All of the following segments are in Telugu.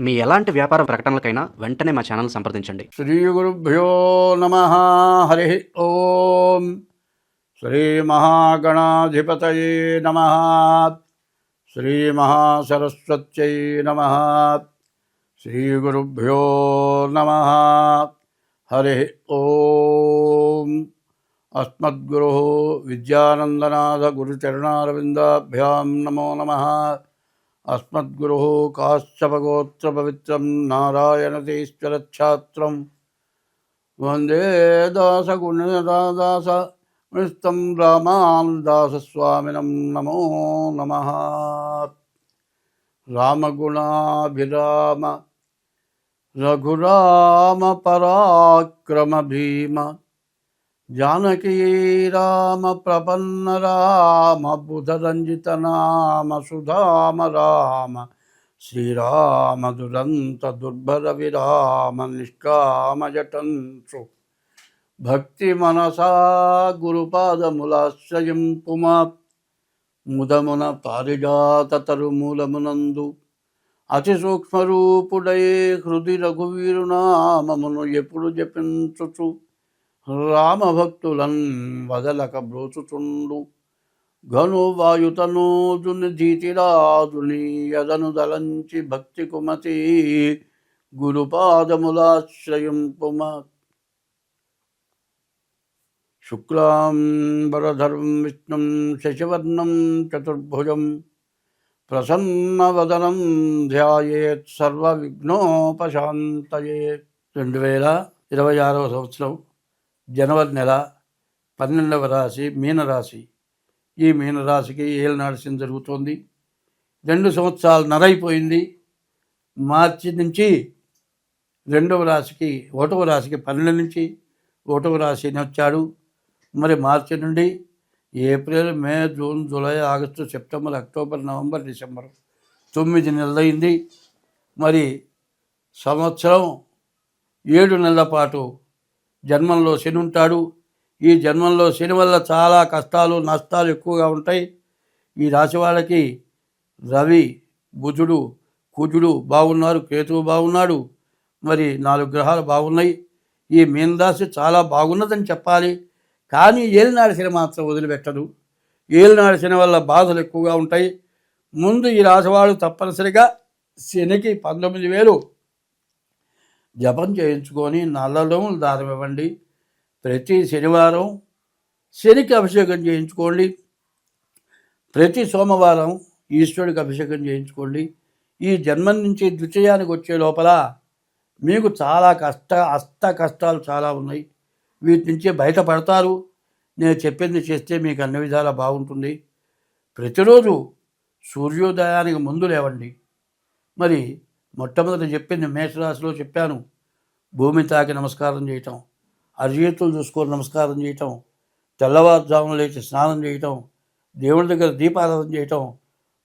మీ ఎలాంటి వ్యాపార ప్రకటనలకైనా వెంటనే మా ఛానల్ సంప్రదించండి. శ్రీ గురుభ్యో నమ. హరి ఓం. శ్రీ మహాగణాధిపతయే నమ. శ్రీ మహాసరస్వత్యై నమ. శ్రీ గురుభ్యో నమ. హరి ఓం. అస్మద్గురు విద్యానందనాథ గురుచరణారవిందాభ్యాం నమో నమః. అస్మద్గురు కాశ్యపగోత్రపవిత్రం నారాయణతీశ్వరఛాత్రం వందే దాసగుణదాస మృస్తం రామానుదాసస్వామినం నమో నమః. రామగుణాభిరామ రఘురామ పరాక్రమ భీమ జానకీ రామ ప్రపన్న రామ బుధరంజిత నామ సుధామ రామ శ్రీరామ దురంత దుర్భర విరామ నిష్కామ జటంసు భక్తి మనసా గురుపాదములాశ్రయం పుమా ముదమున పారిజాత తరుమూలమునందు అతి సూక్ష్మరూపుడై హృది రఘువీరునామమును ఎప్పుడు జపించుచు రామభక్తులన్ వదలక బ్రోచుచుండు ఘను వాయుతనూజుని ధీతిరాజుని యదను దలంచి భక్తి కుమతి గురుపాదములాశ్రయింపుమ. శుక్లాంబరధరం విష్ణుం శశివర్ణం చతుర్భుజం ప్రసన్నవదనం ధ్యాయేత్ సర్వవిఘ్నోపశాంతయే. 2026వ సంవత్సరం జనవరి నెల 12వ రాశి మీనరాశి. ఈ మీనరాశికి ఏలనాడు శని జరుగుతోంది. 2 సంవత్సరాలు నరైపోయింది. మార్చి నుంచి 2వ రాశికి 1వ రాశికి 12 నుంచి 1వ రాశి వచ్చాడు. మరి మార్చి నుండి April, May, June, July, August, September, October, November, December 9 నెలలైంది. మరి సంవత్సరం 7 నెలల పాటు జన్మంలో శని ఉంటాడు. ఈ జన్మంలో శని వల్ల చాలా కష్టాలు నష్టాలు ఎక్కువగా ఉంటాయి. ఈ రాశి వాళ్ళకి రవి, బుధుడు, కుజుడు బాగున్నారు, కేతువు బాగున్నాడు. మరి 4 గ్రహాలు బాగున్నాయి. ఈ మీనరాశి చాలా బాగున్నదని చెప్పాలి. కానీ ఏలినాడు శని మాత్రం వదిలిపెట్టదు. ఏలినాడు శని వల్ల బాధలు ఎక్కువగా ఉంటాయి. ముందు ఈ రాశివాళ్ళు తప్పనిసరిగా శనికి 19,000 జపం చేయించుకొని నల్లలోములు దారం ఇవ్వండి. ప్రతి శనివారం శనికి అభిషేకం చేయించుకోండి. ప్రతి సోమవారం ఈశ్వరుడికి అభిషేకం చేయించుకోండి. ఈ జన్మం నుంచి ద్వితీయానికి వచ్చే లోపల మీకు చాలా అష్ట కష్టాలు చాలా ఉన్నాయి. వీటి నుంచి బయటపడతారు. నేను చెప్పింది చేస్తే మీకు అన్ని విధాలా బాగుంటుంది. ప్రతిరోజు సూర్యోదయానికి ముందు లేవండి. మరి మొట్టమొదటి చెప్పింది మేషరాశిలో చెప్పాను. భూమి తాకి నమస్కారం చేయటం, అరిచేతులు చూసుకొని నమస్కారం చేయటం, తెల్లవారుజామున లేచి స్నానం చేయటం, దేవుడి దగ్గర దీపారాధన చేయటం,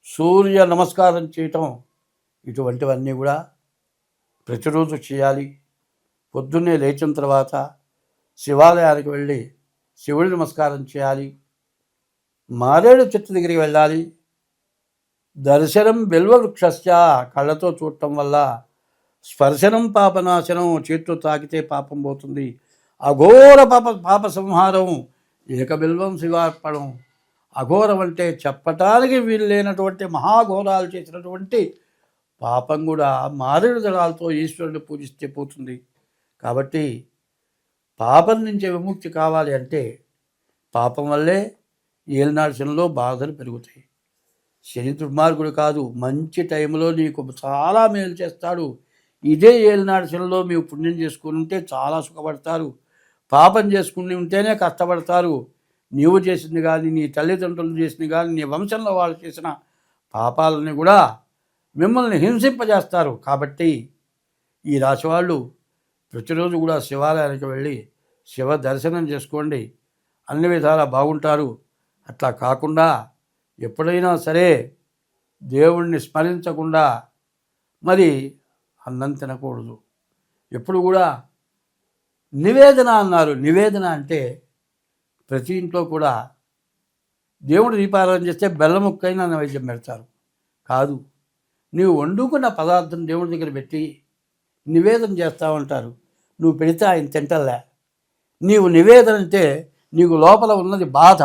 సూర్య నమస్కారం చేయటం, ఇటువంటివన్నీ కూడా ప్రతిరోజు చేయాలి. పొద్దున్నే లేచిన తర్వాత శివాలయానికి వెళ్ళి శివుడి నమస్కారం చేయాలి. మారేడు చెట్టు దగ్గరికి వెళ్ళాలి. దర్శనం బిల్వవృక్షస్య, కళ్ళతో చూడటం వల్ల, స్పర్శనం పాపనాశనం, చేతితో తాకితే పాపం పోతుంది. అఘోర పాప సంహారం, ఏకబిల్వం శివార్పణం. అఘోరం అంటే చెప్పటానికి వీల్లేనటువంటి మహాఘోరాలు చేసినటువంటి పాపం కూడా మారేడు దళాలతో ఈశ్వరుని పూజిస్తే పోతుంది. కాబట్టి పాపం నుంచి విముక్తి కావాలి అంటే పాపం వల్లే ఏలినాడు శనిలో బాధలు పెరుగుతాయి. శని దుర్మార్గుడు కాదు, మంచి టైంలో నీకు చాలా మేలు చేస్తాడు. ఇదే ఏలినాడు శనిలో మీరు పుణ్యం చేసుకుని ఉంటే చాలా సుఖపడతారు. పాపం చేసుకుని ఉంటేనే కష్టపడతారు. నీవు చేసింది కానీ, నీ తల్లిదండ్రులు చేసింది కానీ, నీ వంశంలో వాళ్ళు చేసిన పాపాలని కూడా మిమ్మల్ని హింసింపజేస్తారు. కాబట్టి ఈ రాశి వాళ్ళు ప్రతిరోజు కూడా శివాలయానికి వెళ్ళి శివ దర్శనం చేసుకోండి. అన్ని విధాలా బాగుంటారు. అట్లా కాకుండా ఎప్పుడైనా సరే దేవుణ్ణి స్మరించకుండా మరి అన్నం తినకూడదు. ఎప్పుడు కూడా నివేదన అన్నారు. నివేదన అంటే ప్రతి ఇంట్లో కూడా దేవుడు దీపారాధన చేస్తే బెల్లం ముక్కైనా నైవేద్యం పెడతారు. కాదు, నీవు వండుకున్న పదార్థం దేవుడి దగ్గర పెట్టి నివేదన చేస్తావంటారు. నువ్వు పెడితే ఆయన తింటలే. నీవు నివేదన అంటే నీకు లోపల ఉన్నది బాధ,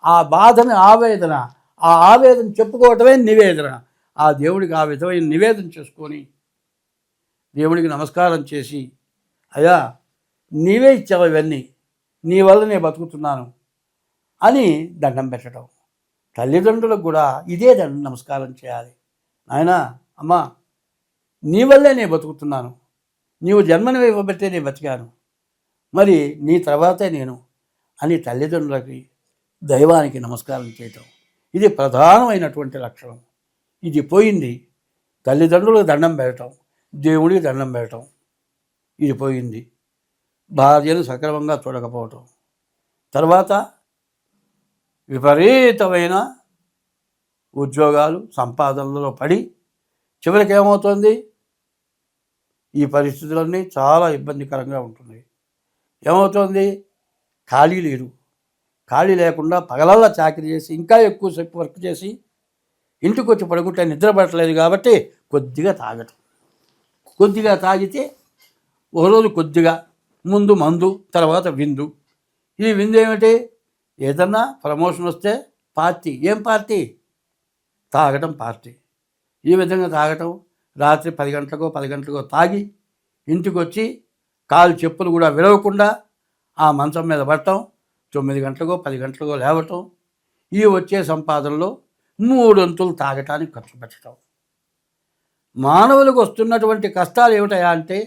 ఆ బాధని ఆవేదన, ఆ ఆవేదన చెప్పుకోవటమే నివేదన. ఆ దేవుడికి ఆ విధమైన నివేదన చేసుకొని దేవుడికి నమస్కారం చేసి, అయ్యా నీవే ఇచ్చావు ఇవన్నీ, నీ వల్ల నేను బతుకుతున్నాను అని దండం పెట్టడం. తల్లిదండ్రులకు కూడా ఇదే నమస్కారం చేయాలి. నాయనా, అమ్మా, నీ వల్లే నేను బతుకుతున్నాను, నీవు జన్మను ఇవ్వబట్టే నేను బతికాను, మరి నీ తర్వాతే నేను అని తల్లిదండ్రులకి దైవానికి నమస్కారం చేయటం ఇది ప్రధానమైనటువంటి లక్షణం. ఇది పోయింది. తల్లిదండ్రులకు దండం పెట్టడం, దేవుడికి దండం పెట్టడం ఇది పోయింది. భార్యను సక్రమంగా చూడకపోవటం, తర్వాత విపరీతమైన ఉద్యోగాలు సంపాదనలో పడి చివరికి ఏమవుతుంది, ఈ పరిస్థితులన్నీ చాలా ఇబ్బందికరంగా ఉంటున్నాయి. ఏమవుతుంది, ఖాళీ లేరు. ఖాళీ లేకుండా పగలల్లా చాకరీ చేసి ఇంకా ఎక్కువసేపు వర్క్ చేసి ఇంటికి వచ్చి పడుకుంటే నిద్ర పట్టలేదు కాబట్టి కొద్దిగా తాగటం. కొద్దిగా తాగితే ఒకరోజు కొద్దిగా, ముందు మందు, తర్వాత విందు. ఈ విందు ఏమిటి, ఏదన్నా ప్రమోషన్ వస్తే పార్టీ. ఏం పార్టీ, తాగటం పార్టీ. ఈ విధంగా తాగటం, రాత్రి 10 గంటలకో తాగి ఇంటికి వచ్చి కాలు చెప్పులు కూడా విరవకుండా ఆ మంచం మీద పడటం, 9 గంటలకో 10 గంటలకో లేవటం. ఈ వచ్చే సంపాదనలో 3 వంతులు తాగటానికి ఖర్చు పెట్టడం. మానవులకు వస్తున్నటువంటి కష్టాలు ఏమిటయా అంటే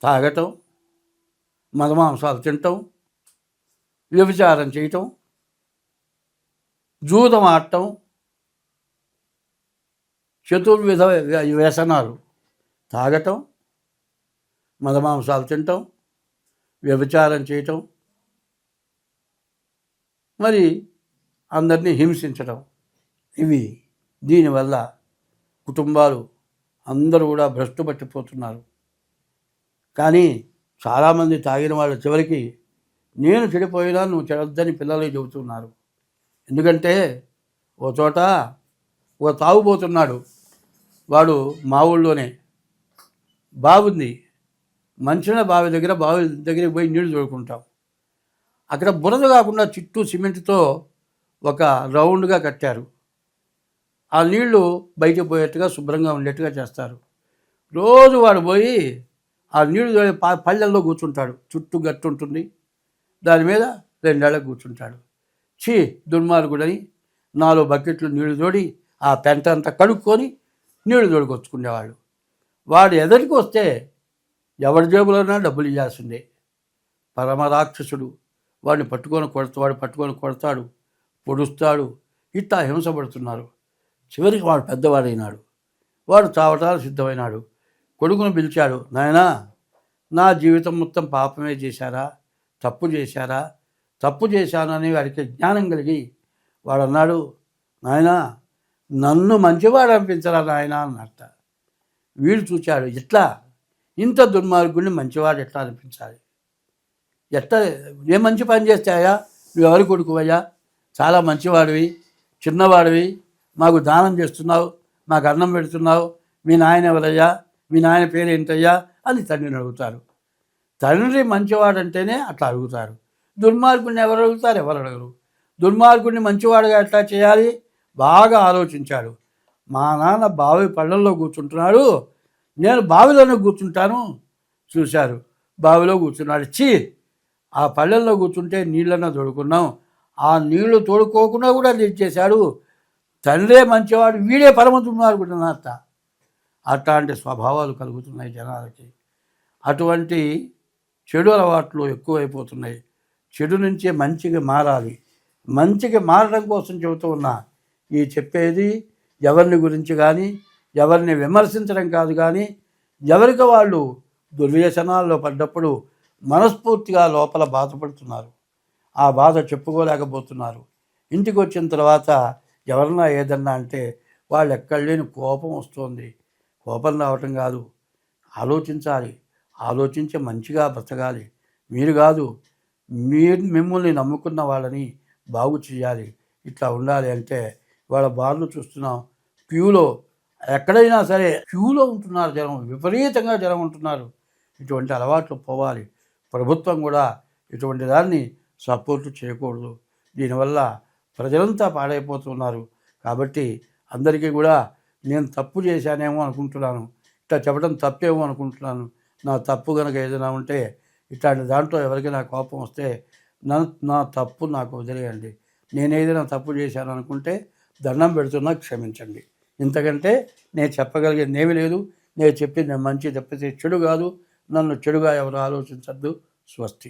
తాగటం, మదమాంసాలు తినటం, వ్యభిచారం చేయటం, జూదం ఆడటం, చతుర్విధ వ్యసనాలు. తాగటం, మదమాంసాలు తినటం, వ్యభిచారం చేయటం, మరి అందరినీ హింసించడం. ఇవి దీనివల్ల కుటుంబాలు అందరూ కూడా భ్రష్టు పట్టిపోతున్నారు. కానీ చాలామంది తాగిన వాళ్ళ చివరికి నేను చెడిపోయినా నువ్వు చెడొద్దని పిల్లలకి చెబుతున్నారు. ఎందుకంటే ఓ చోట ఒక తాగుబోతున్నాడు, వాడు మా ఊళ్ళోనే బావుంది, మంచినీళ్ళ బావి దగ్గరికి పోయి నీళ్లు తోడుకుంటాం. అక్కడ బురద కాకుండా చుట్టూ సిమెంట్తో ఒక రౌండ్గా కట్టారు. ఆ నీళ్లు బయటకు పోయేట్టుగా శుభ్రంగా ఉండేట్టుగా చేస్తారు. రోజు వాడు పోయి ఆ నీళ్లు పళ్ళల్లో కూర్చుంటాడు. చుట్టూ గట్టు ఉంటుంది, దాని మీద 2 ఏళ్ళకు కూర్చుంటాడు. దుర్మార్గుడని 4 బకెట్లు నీళ్లు తోడి ఆ పెంట అంతా కడుక్కొని నీళ్లు తోడుకొచ్చుకునేవాళ్ళు. వాడు ఎదరికి వస్తే ఎవరి జేబులోనా డబ్బులు ఇవ్వాల్సిందే. పరమరాక్షసుడు. వాడిని పట్టుకొని కొడతాడు, పొడుస్తాడు. ఇట్లా హింసపడుతున్నారు. చివరికి వాడు పెద్దవాడైనాడు, వాడు చావటానికి సిద్ధమైనాడు. కొడుకును పిలిచాడు, నాయనా, నా జీవితం మొత్తం పాపమే చేశారా, తప్పు చేశారా? తప్పు చేశానని వాడికి జ్ఞానం కలిగి వాడు అన్నాడు, నాయనా, నన్ను మంచివాడు అనిపించరా నాయనా అన్నట్ట. వీడు చూచాడు, ఇట్లా ఇంత దుర్మార్గుడిని మంచివాడు ఎట్లా అనిపించాలి, ఎట్లా ఏ మంచి పని చేస్తాయా, నువ్వు ఎవరి కొడుకువయ్యా, చాలా మంచివాడివి, చిన్నవాడివి, మాకు దానం చేస్తున్నావు, మాకు అన్నం పెడుతున్నావు, మీ నాయన ఎవరయ్యా, మీ నాయన పేరు ఏంటయ్యా అని తండ్రిని అడుగుతారు. తండ్రి మంచివాడంటేనే అట్లా అడుగుతారు. దుర్మార్గుడిని ఎవరు అడుగుతారు? ఎవరు అడగరు. దుర్మార్గుడిని మంచివాడుగా ఎట్లా చేయాలి బాగా ఆలోచించాడు. మా నాన్న బావి పళ్ళల్లో కూర్చుంటున్నాడు, నేను బావిలోనే కూర్చుంటాను. చూశారు, బావిలో కూర్చున్నాడు. ఆ పళ్ళల్లో కూర్చుంటే నీళ్ళన్నా తోడుకున్నాం, ఆ నీళ్లు తోడుకోకుండా కూడా తెచ్చేశాడు. తండ్రే మంచివాడు, వీడే పరమ దుర్మార్గుడు అన్నట్ట. అట్లాంటి స్వభావాలు కలుగుతున్నాయి జనాలకి. అటువంటి చెడు అలవాట్లు ఎక్కువైపోతున్నాయి. చెడు నుంచే మంచిగా మారాలి. మంచిగా మారడం కోసం చెబుతూ ఉన్నా. ఈ చెప్పేది ఎవరిని గురించి కానీ, ఎవరిని విమర్శించడం కాదు, కానీ ఎవరికి వాళ్ళు దుర్వ్యసనాల్లో పడ్డప్పుడు మనస్ఫూర్తిగా లోపల బాధపడుతున్నారు. ఆ బాధ చెప్పుకోలేకపోతున్నారు. ఇంటికి వచ్చిన తర్వాత ఎవరన్నా ఏదన్నా అంటే వాళ్ళు ఎక్కడ లేని కోపం వస్తుంది. కోపం రావటం కాదు, ఆలోచించాలి. ఆలోచించి మంచిగా బ్రతకాలి. మీరు కాదు, మిమ్మల్ని నమ్ముకున్న వాళ్ళని బాగు చేయాలి. ఇట్లా ఉండాలి అంటే వాళ్ళ బాధలు చూస్తున్నాం. క్యూలో ఎక్కడైనా సరే క్యూలో ఉంటున్నారు జనం, విపరీతంగా జనం ఉంటున్నారు. ఇటువంటి అలవాట్లు పోవాలి. ప్రభుత్వం కూడా ఇటువంటి దాన్ని సపోర్టు చేయకూడదు. దీనివల్ల ప్రజలంతా పాడైపోతున్నారు. కాబట్టి అందరికీ కూడా నేను తప్పు చేశానేమో అనుకుంటున్నాను, ఇట్లా చెప్పడం తప్పేమో అనుకుంటున్నాను. నా తప్పు కనుక ఏదైనా ఉంటే ఇట్లాంటి దాంట్లో ఎవరికైనా కోపం వస్తే నా తప్పు నాకు వదిలేయండి. నేను ఏదైనా తప్పు చేశాను అనుకుంటే దండం పెడుతున్నా, క్షమించండి. ఇంతకంటే నేను చెప్పగలిగేది ఏమీ లేదు. నేను చెప్పింది మంచి తప్పితే చెడు కాదు. నన్ను చెడుగా ఎవరు ఆలోచించద్దు. స్వస్తి.